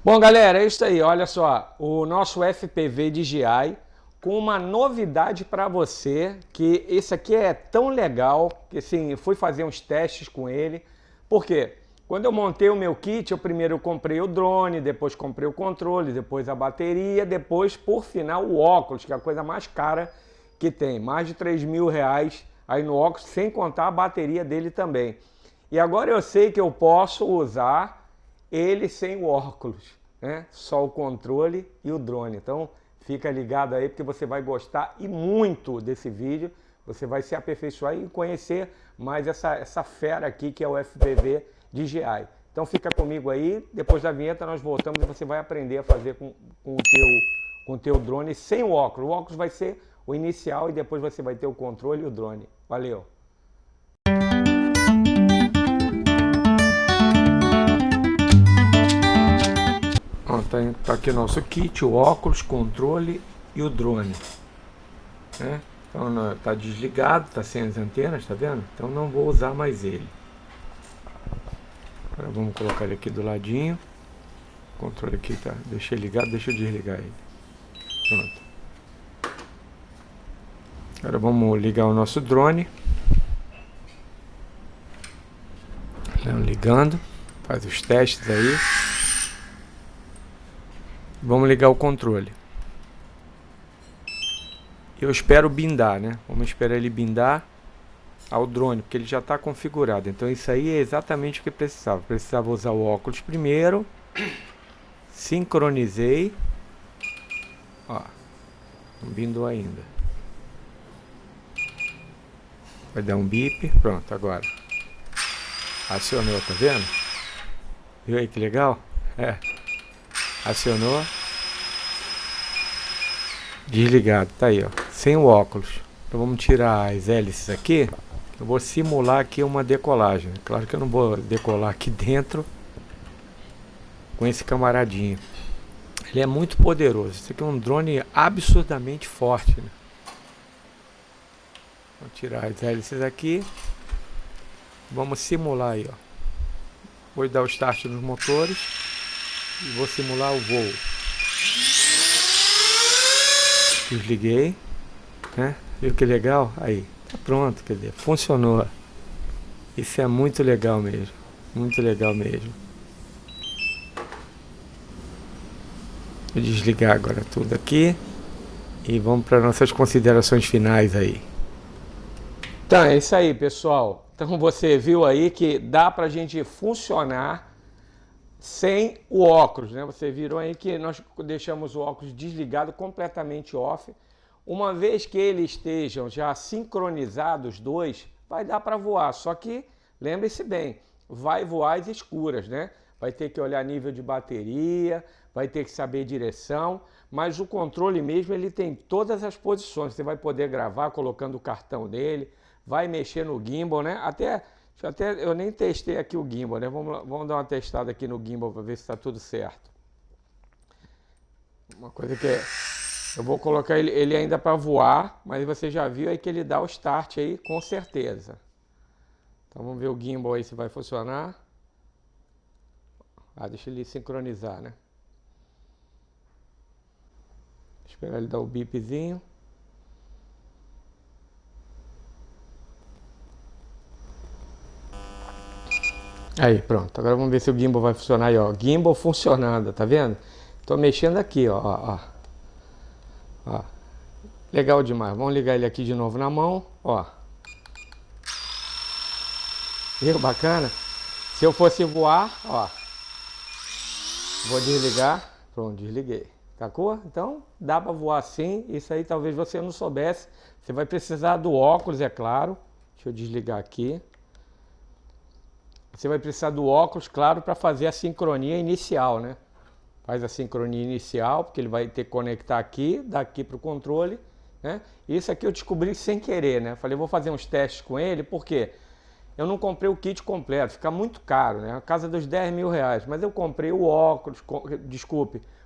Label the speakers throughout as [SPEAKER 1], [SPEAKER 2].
[SPEAKER 1] Bom, galera, é isso aí. Olha só, o nosso FPV DJI com uma novidade para você, que esse aqui é tão legal que assim, fui fazer uns testes com ele. Por quê? Quando eu montei o meu kit, eu primeiro comprei o drone, depois comprei o controle, depois a bateria, depois, por final, o óculos, que é a coisa mais cara que tem. Mais de 3 mil reais aí no óculos, sem contar a bateria dele também. E agora eu sei que eu posso usar ele sem o óculos, né? Só o controle e o drone. Então fica ligado aí porque você vai gostar e muito desse vídeo. Você vai se aperfeiçoar e conhecer mais essa fera aqui que é o FPV DJI. Então fica comigo aí, depois da vinheta nós voltamos e você vai aprender a fazer com o teu drone sem o óculos. O óculos vai ser o inicial e depois você vai ter o controle e o drone. Valeu! Tá aqui o nosso kit, o óculos, controle e o drone, né? Então tá desligado, tá sem as antenas, tá vendo? Então não vou usar mais ele. Agora vamos colocar ele aqui do ladinho. O controle aqui tá, deixei ligado, deixa eu desligar ele. Pronto. Agora vamos ligar o nosso drone. Ligando, faz os testes aí. Vamos ligar o controle. Eu espero bindar, né? Vamos esperar ele bindar ao drone, porque ele já está configurado. Então isso aí é exatamente o que precisava. Precisava usar o óculos primeiro. Sincronizei. Ó, não bindou ainda. Vai dar um bip. Pronto, agora. Acionou, tá vendo? Viu aí que legal? É. Acionou. Desligado, tá aí, ó. Sem o óculos. Então vamos tirar as hélices aqui. Eu vou simular aqui uma decolagem. Claro que eu não vou decolar aqui dentro com esse camaradinho. Ele é muito poderoso. Isso aqui é um drone absurdamente forte, né? Vou tirar as hélices aqui. Vamos simular aí, ó. Vou dar o start nos motores e vou simular o voo. Desliguei, né? Viu que legal? Aí, tá pronto, quer dizer, funcionou. Isso é muito legal mesmo, muito legal mesmo. Vou desligar agora tudo aqui e vamos para nossas considerações finais aí. Então é isso aí, pessoal. Então você viu aí que dá pra gente funcionar sem o óculos, né? Você viram aí que nós deixamos o óculos desligado, completamente off. Uma vez que eles estejam já sincronizados os dois, vai dar para voar. Só que, lembre-se bem, vai voar às escuras, né? Vai ter que olhar nível de bateria, vai ter que saber direção, mas o controle mesmo, ele tem todas as posições. Você vai poder gravar colocando o cartão nele, vai mexer no gimbal, né? Até eu nem testei aqui o gimbal, né? Vamos dar uma testada aqui no gimbal para ver se está tudo certo. Uma coisa que eu vou colocar ele ainda para voar, mas você já viu aí que ele dá o start aí com certeza. Então vamos ver o gimbal aí se vai funcionar. Deixa ele sincronizar, né? Esperar ele dar o bipzinho. Aí, pronto. Agora vamos ver se o gimbal vai funcionar aí, ó. Gimbal funcionando, tá vendo? Tô mexendo aqui, ó. Legal demais. Vamos ligar ele aqui de novo na mão, ó. Viu? Bacana? Se eu fosse voar, ó. Vou desligar. Pronto, desliguei. Sacou? Então, dá para voar sim. Isso aí talvez você não soubesse. Você vai precisar do óculos, é claro. Deixa eu desligar aqui. Você vai precisar do óculos, claro, para fazer a sincronia inicial, né? Faz a sincronia inicial, porque ele vai ter que conectar aqui, daqui para o controle, né? Isso aqui eu descobri sem querer, né? Falei, vou fazer uns testes com ele, porque eu não comprei o kit completo, fica muito caro, né? A casa dos 10 mil reais, mas eu comprei o óculos,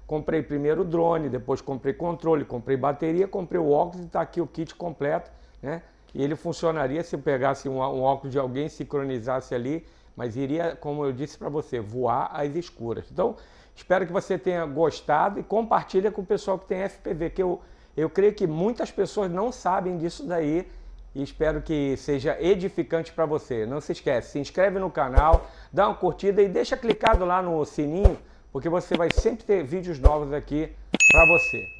[SPEAKER 1] comprei primeiro o drone, depois comprei controle, comprei bateria, comprei o óculos e está aqui o kit completo, né? E ele funcionaria se eu pegasse um óculos de alguém, sincronizasse ali, mas iria, como eu disse para você, voar às escuras. Então, Espero que você tenha gostado e compartilha com o pessoal que tem FPV, que eu creio que muitas pessoas não sabem disso daí e espero que seja edificante para você. Não se esquece, se inscreve no canal, dá uma curtida e deixa clicado lá no sininho, porque você vai sempre ter vídeos novos aqui para você.